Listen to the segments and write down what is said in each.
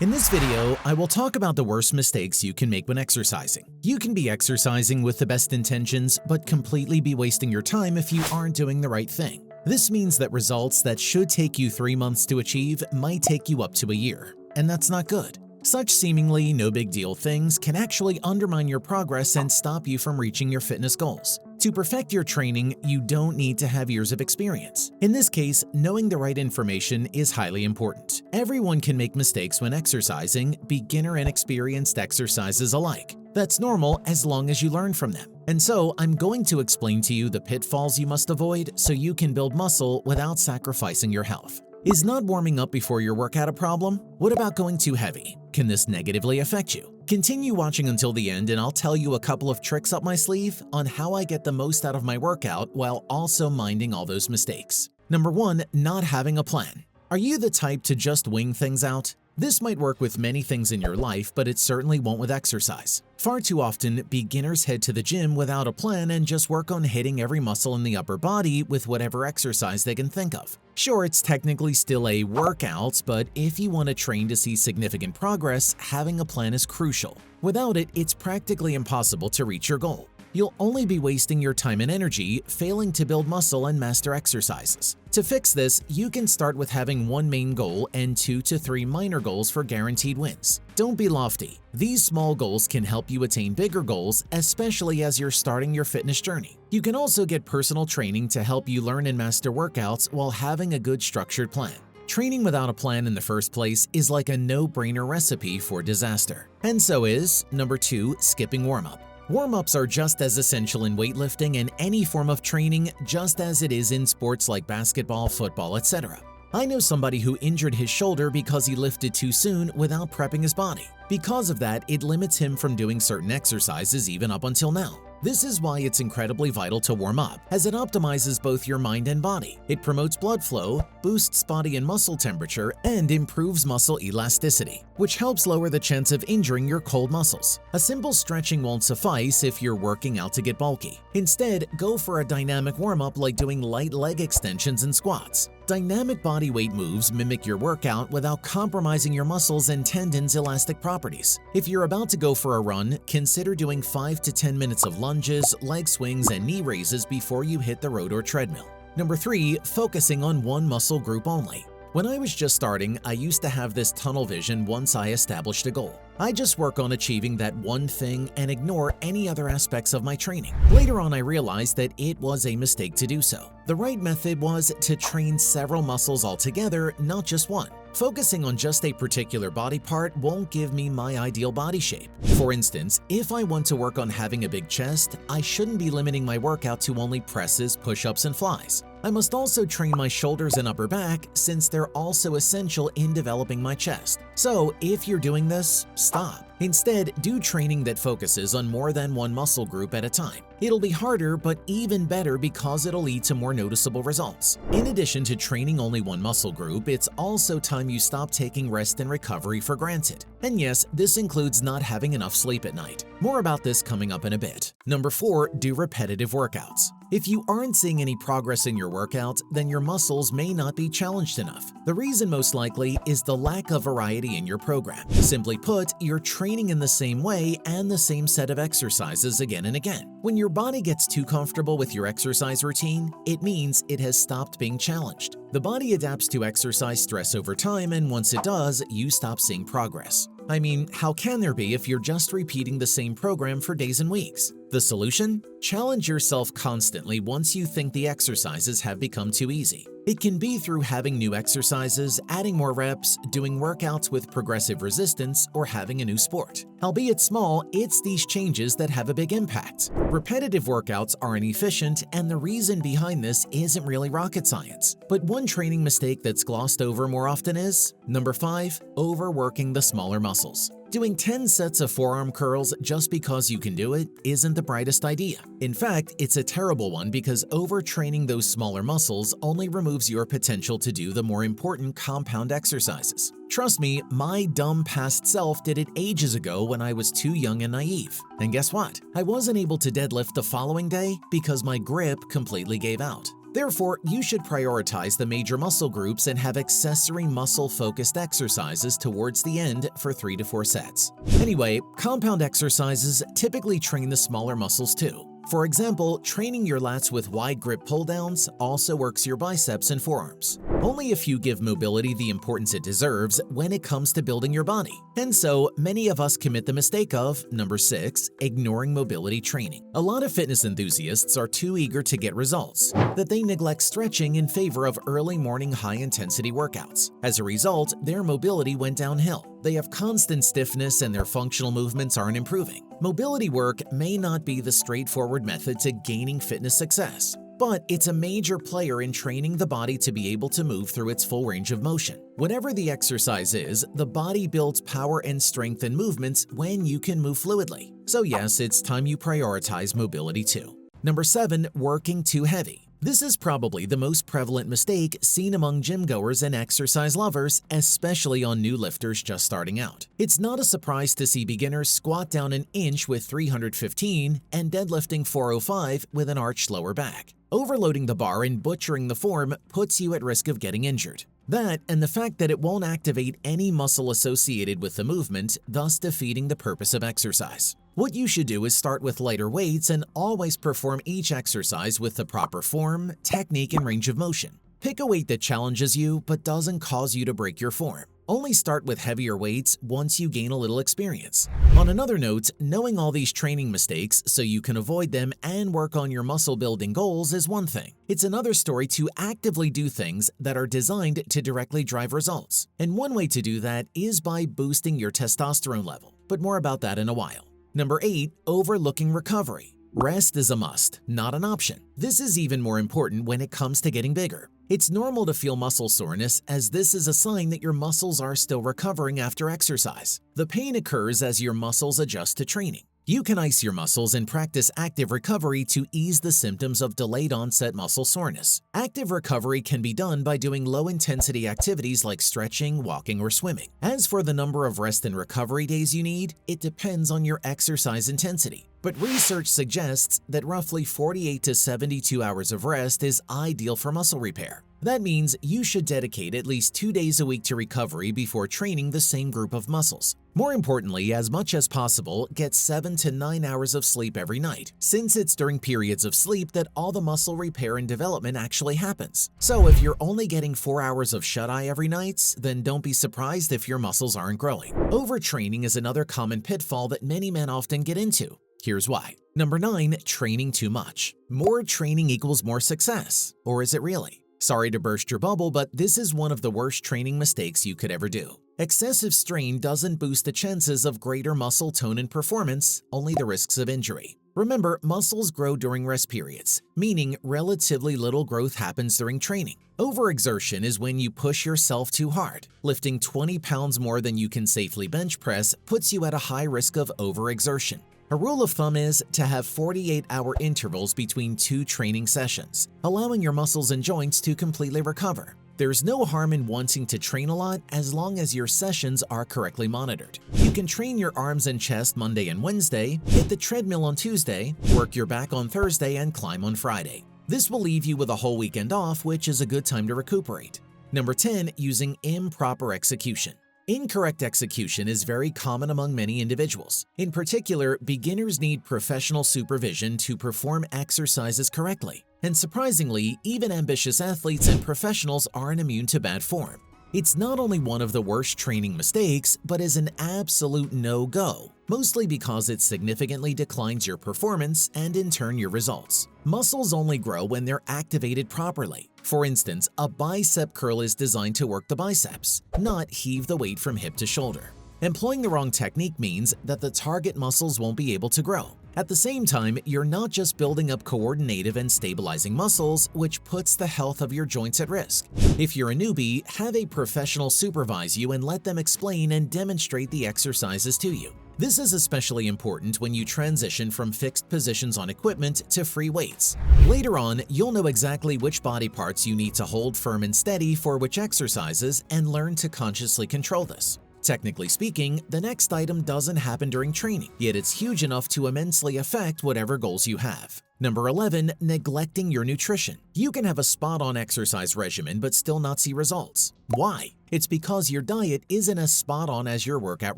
In this video, I will talk about the worst mistakes you can make when exercising. You can be exercising with the best intentions, but completely be wasting your time if you aren't doing the right thing. This means that results that should take you 3 months to achieve might take you up to a year, and that's not good. Such seemingly no big deal things can actually undermine your progress and stop you from reaching your fitness goals. To perfect your training, you don't need to have years of experience. In this case, knowing the right information is highly important. Everyone can make mistakes when exercising, beginner and experienced exercises alike. That's normal as long as you learn from them. And so, I'm going to explain to you the pitfalls you must avoid so you can build muscle without sacrificing your health. Is not warming up before your workout a problem? What about going too heavy? Can this negatively affect you? Continue watching until the end and I'll tell you a couple of tricks up my sleeve on how I get the most out of my workout while also minding all those mistakes. Number 1. Not having a plan. Are you the type to just wing things out? This might work with many things in your life, but it certainly won't with exercise. Far too often, beginners head to the gym without a plan and just work on hitting every muscle in the upper body with whatever exercise they can think of. Sure, it's technically still a workout, but if you want to train to see significant progress, having a plan is crucial. Without it, it's practically impossible to reach your goal. You'll only be wasting your time and energy, failing to build muscle and master exercises. To fix this, you can start with having one main goal and 2 to 3 minor goals for guaranteed wins. Don't be lofty. These small goals can help you attain bigger goals, especially as you're starting your fitness journey. You can also get personal training to help you learn and master workouts while having a good structured plan. Training without a plan in the first place is like a no-brainer recipe for disaster. And so is number 2, skipping warm-up. Warm-ups are just as essential in weightlifting and any form of training, just as it is in sports like basketball, football, etc. I know somebody who injured his shoulder because he lifted too soon without prepping his body. Because of that, it limits him from doing certain exercises even up until now. This is why it's incredibly vital to warm up, as it optimizes both your mind and body. It promotes blood flow, boosts body and muscle temperature, and improves muscle elasticity, which helps lower the chance of injuring your cold muscles. A simple stretching won't suffice if you're working out to get bulky. Instead, go for a dynamic warm-up like doing light leg extensions and squats. Dynamic body weight moves mimic your workout without compromising your muscles and tendons' elastic properties. If you're about to go for a run, consider doing 5 to 10 minutes of lunges, leg swings, and knee raises before you hit the road or treadmill. Number 3. Focusing on one muscle group only. When I was just starting, I used to have this tunnel vision once I established a goal. I just work on achieving that one thing and ignore any other aspects of my training. Later on, I realized that it was a mistake to do so. The right method was to train several muscles altogether, not just one. Focusing on just a particular body part won't give me my ideal body shape. For instance, if I want to work on having a big chest, I shouldn't be limiting my workout to only presses, push-ups, and flies. I must also train my shoulders and upper back since they're also essential in developing my chest. So if you're doing this, stop. Instead, do training that focuses on more than one muscle group at a time. It'll be harder, but even better because it'll lead to more noticeable results. In addition to training only one muscle group, it's also time you stop taking rest and recovery for granted. And yes, this includes not having enough sleep at night. More about this coming up in a bit. Number 4. Do repetitive workouts. If you aren't seeing any progress in your workout, then your muscles may not be challenged enough. The reason most likely is the lack of variety in your program. Simply put, you're training in the same way and the same set of exercises again and again. When your body gets too comfortable with your exercise routine, it means it has stopped being challenged. The body adapts to exercise stress over time, and once it does, you stop seeing progress. I mean, how can there be if you're just repeating the same program for days and weeks? The solution? Challenge yourself constantly once you think the exercises have become too easy. It can be through having new exercises, adding more reps, doing workouts with progressive resistance, or having a new sport. Albeit small, it's these changes that have a big impact. Repetitive workouts are inefficient, and the reason behind this isn't really rocket science. But one training mistake that's glossed over more often is number 5. Overworking the smaller muscles. Doing 10 sets of forearm curls just because you can do it isn't the brightest idea. In fact, it's a terrible one because overtraining those smaller muscles only removes your potential to do the more important compound exercises. Trust me, my dumb past self did it ages ago when I was too young and naive. And guess what? I wasn't able to deadlift the following day because my grip completely gave out. Therefore, you should prioritize the major muscle groups and have accessory muscle-focused exercises towards the end for 3 to 4 sets. Anyway, compound exercises typically train the smaller muscles too. For example, training your lats with wide grip pull-downs also works your biceps and forearms. Only if you give mobility the importance it deserves when it comes to building your body. And so, many of us commit the mistake of, number 6, ignoring mobility training. A lot of fitness enthusiasts are too eager to get results that they neglect stretching in favor of early morning high-intensity workouts. As a result, their mobility went downhill. They have constant stiffness and their functional movements aren't improving. Mobility work may not be the straightforward method to gaining fitness success, but it's a major player in training the body to be able to move through its full range of motion. Whatever the exercise is, the body builds power and strength in movements when you can move fluidly. So yes, it's time you prioritize mobility too. Number 7, working too heavy. This is probably the most prevalent mistake seen among gym goers and exercise lovers, especially on new lifters just starting out. It's not a surprise to see beginners squat down an inch with 315 and deadlifting 405 with an arched lower back. Overloading the bar and butchering the form puts you at risk of getting injured. That and the fact that it won't activate any muscle associated with the movement, thus defeating the purpose of exercise. What you should do is start with lighter weights and always perform each exercise with the proper form, technique, and range of motion. Pick a weight that challenges you but doesn't cause you to break your form. Only start with heavier weights once you gain a little experience. On another note, knowing all these training mistakes so you can avoid them and work on your muscle building goals is one thing. It's another story to actively do things that are designed to directly drive results. And one way to do that is by boosting your testosterone level. But more about that in a while. Number 8, overlooking recovery. Rest is a must, not an option. This is even more important when it comes to getting bigger. It's normal to feel muscle soreness, as this is a sign that your muscles are still recovering after exercise. The pain occurs as your muscles adjust to training. You can ice your muscles and practice active recovery to ease the symptoms of delayed onset muscle soreness. Active recovery can be done by doing low-intensity activities like stretching, walking, or swimming. As for the number of rest and recovery days you need, it depends on your exercise intensity. But research suggests that roughly 48 to 72 hours of rest is ideal for muscle repair. That means you should dedicate at least 2 days a week to recovery before training the same group of muscles. More importantly, as much as possible, get 7 to 9 hours of sleep every night, since it's during periods of sleep that all the muscle repair and development actually happens. So if you're only getting 4 hours of shut-eye every night, then don't be surprised if your muscles aren't growing. Overtraining is another common pitfall that many men often get into. Here's why. Number 9, training too much. More training equals more success. Or is it really? Sorry to burst your bubble, but this is one of the worst training mistakes you could ever do. Excessive strain doesn't boost the chances of greater muscle tone and performance, only the risks of injury. Remember, muscles grow during rest periods, meaning relatively little growth happens during training. Overexertion is when you push yourself too hard. Lifting 20 pounds more than you can safely bench press puts you at a high risk of overexertion. A rule of thumb is to have 48-hour intervals between 2 training sessions, allowing your muscles and joints to completely recover. There's no harm in wanting to train a lot as long as your sessions are correctly monitored. You can train your arms and chest Monday and Wednesday, hit the treadmill on Tuesday, work your back on Thursday, and climb on Friday. This will leave you with a whole weekend off, which is a good time to recuperate. Number 10, using improper execution. Incorrect execution is very common among many individuals. In particular, beginners need professional supervision to perform exercises correctly. And surprisingly, even ambitious athletes and professionals aren't immune to bad form. It's not only one of the worst training mistakes, but is an absolute no-go, mostly because it significantly declines your performance and in turn your results. Muscles only grow when they're activated properly. For instance, a bicep curl is designed to work the biceps, not heave the weight from hip to shoulder. Employing the wrong technique means that the target muscles won't be able to grow. At the same time, you're not just building up coordinative and stabilizing muscles, which puts the health of your joints at risk. If you're a newbie, have a professional supervise you and let them explain and demonstrate the exercises to you. This is especially important when you transition from fixed positions on equipment to free weights. Later on, you'll know exactly which body parts you need to hold firm and steady for which exercises and learn to consciously control this. Technically speaking, the next item doesn't happen during training, yet it's huge enough to immensely affect whatever goals you have. Number 11. Neglecting your nutrition. You can have a spot-on exercise regimen but still not see results. Why? It's because your diet isn't as spot-on as your workout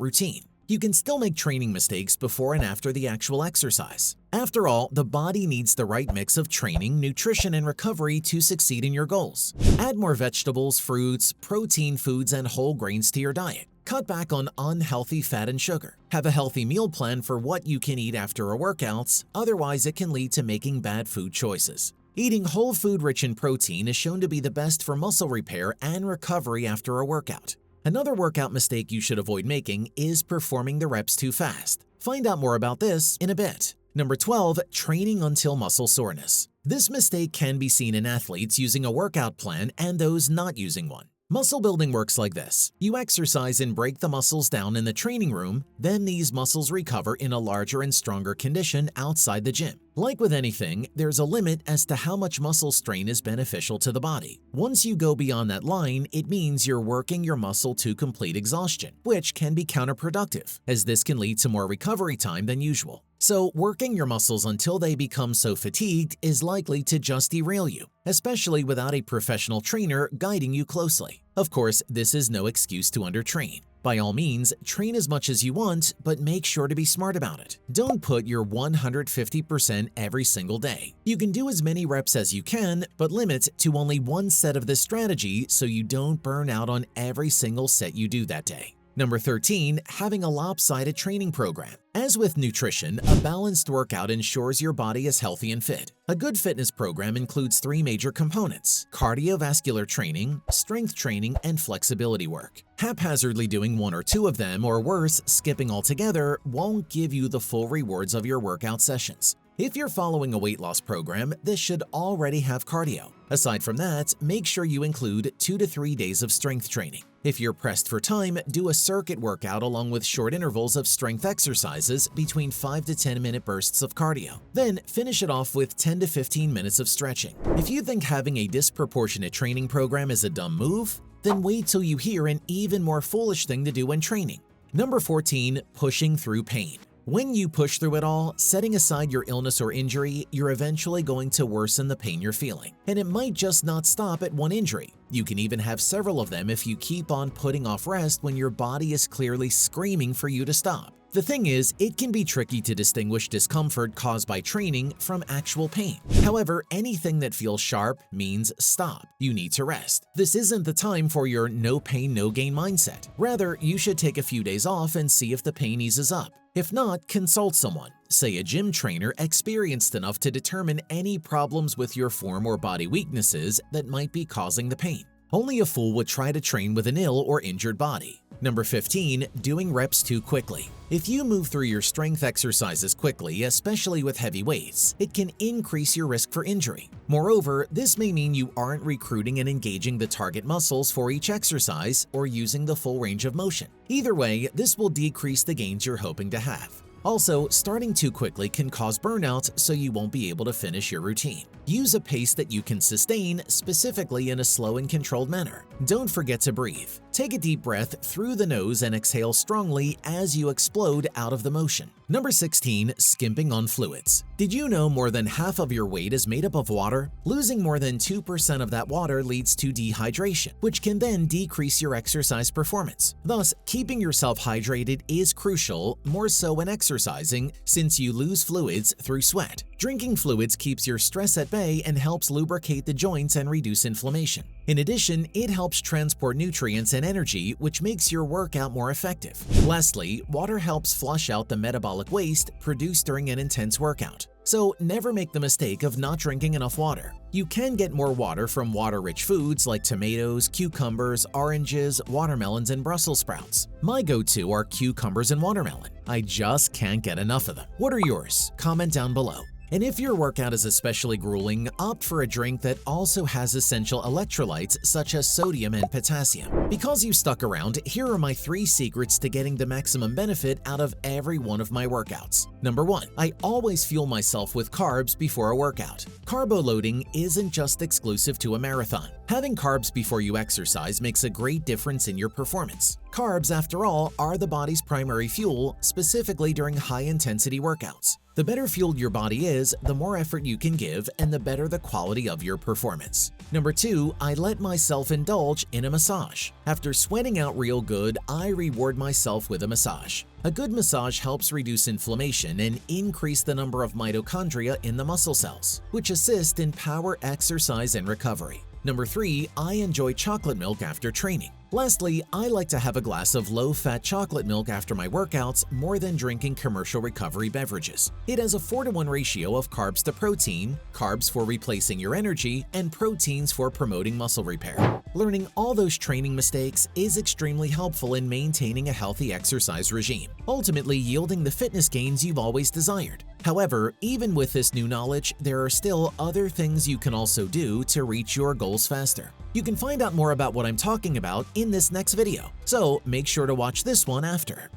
routine. You can still make training mistakes before and after the actual exercise. After all, the body needs the right mix of training, nutrition, and recovery to succeed in your goals. Add more vegetables, fruits, protein foods, and whole grains to your diet. Cut back on unhealthy fat and sugar. Have a healthy meal plan for what you can eat after a workout, otherwise it can lead to making bad food choices. Eating whole food rich in protein is shown to be the best for muscle repair and recovery after a workout. Another workout mistake you should avoid making is performing the reps too fast. Find out more about this in a bit. Number 12. Training until muscle soreness. This mistake can be seen in athletes using a workout plan and those not using one. Muscle building works like this. You exercise and break the muscles down in the training room, then these muscles recover in a larger and stronger condition outside the gym. Like with anything, there's a limit as to how much muscle strain is beneficial to the body. Once you go beyond that line, it means you're working your muscle to complete exhaustion, which can be counterproductive, as this can lead to more recovery time than usual. So, working your muscles until they become so fatigued is likely to just derail you, especially without a professional trainer guiding you closely. Of course, this is no excuse to undertrain. By all means, train as much as you want, but make sure to be smart about it. Don't put your 150% every single day. You can do as many reps as you can, but limit to only one set of this strategy so you don't burn out on every single set you do that day. Number 13. Having a lopsided training program. As with nutrition, a balanced workout ensures your body is healthy and fit. A good fitness program includes 3 major components: cardiovascular training, strength training, and flexibility work. Haphazardly doing 1 or 2 of them, or worse, skipping altogether, won't give you the full rewards of your workout sessions. If you're following a weight loss program, this should already have cardio. Aside from that, make sure you include 2 to 3 days of strength training. If you're pressed for time, do a circuit workout along with short intervals of strength exercises between 5 to 10 minute bursts of cardio. Then finish it off with 10 to 15 minutes of stretching. If you think having a disproportionate training program is a dumb move, then wait till you hear an even more foolish thing to do when training. Number 14. Pushing through pain. When you push through it all, setting aside your illness or injury, you're eventually going to worsen the pain you're feeling. And it might just not stop at one injury. You can even have several of them if you keep on putting off rest when your body is clearly screaming for you to stop. The thing is, it can be tricky to distinguish discomfort caused by training from actual pain. However, anything that feels sharp means stop. You need to rest. This isn't the time for your no pain, no gain mindset. Rather, you should take a few days off and see if the pain eases up. If not, consult someone, say a gym trainer experienced enough to determine any problems with your form or body weaknesses that might be causing the pain. Only a fool would try to train with an ill or injured body. Number 15. Doing reps too quickly. If you move through your strength exercises quickly, especially with heavy weights, it can increase your risk for injury. Moreover, this may mean you aren't recruiting and engaging the target muscles for each exercise or using the full range of motion. Either way, this will decrease the gains you're hoping to have. Also, starting too quickly can cause burnout, so you won't be able to finish your routine. Use a pace that you can sustain, specifically in a slow and controlled manner. Don't forget to breathe. Take a deep breath through the nose and exhale strongly as you explode out of the motion. Number 16. Skimping on fluids. Did you know more than half of your weight is made up of water? Losing more than 2% of that water leads to dehydration, which can then decrease your exercise performance. Thus, keeping yourself hydrated is crucial, more so when exercising, since you lose fluids through sweat. Drinking fluids keeps your stress at bay and helps lubricate the joints and reduce inflammation. In addition, it helps transport nutrients and energy, which makes your workout more effective. Lastly, water helps flush out the metabolic waste produced during an intense workout. So never make the mistake of not drinking enough water. You can get more water from water-rich foods like tomatoes, cucumbers, oranges, watermelons, and Brussels sprouts. My go-to are cucumbers and watermelon. I just can't get enough of them. What are yours? Comment down below. And if your workout is especially grueling, opt for a drink that also has essential electrolytes such as sodium and potassium. Because you stuck around, here are my 3 secrets to getting the maximum benefit out of every one of my workouts. Number 1. I always fuel myself with carbs before a workout. Carbo loading isn't just exclusive to a marathon. Having carbs before you exercise makes a great difference in your performance. Carbs, after all, are the body's primary fuel, specifically during high-intensity workouts. The better fueled your body is, the more effort you can give and the better the quality of your performance. Number 2, I let myself indulge in a massage. After sweating out real good, I reward myself with a massage. A good massage helps reduce inflammation and increase the number of mitochondria in the muscle cells, which assist in power exercise and recovery. Number 3, I enjoy chocolate milk after training. Lastly, I like to have a glass of low-fat chocolate milk after my workouts more than drinking commercial recovery beverages. It has a 4-to-1 ratio of carbs to protein, carbs for replacing your energy, and proteins for promoting muscle repair. Learning all those training mistakes is extremely helpful in maintaining a healthy exercise regime, ultimately yielding the fitness gains you've always desired. However, even with this new knowledge, there are still other things you can also do to reach your goals faster. You can find out more about what I'm talking about in this next video, so make sure to watch this one after.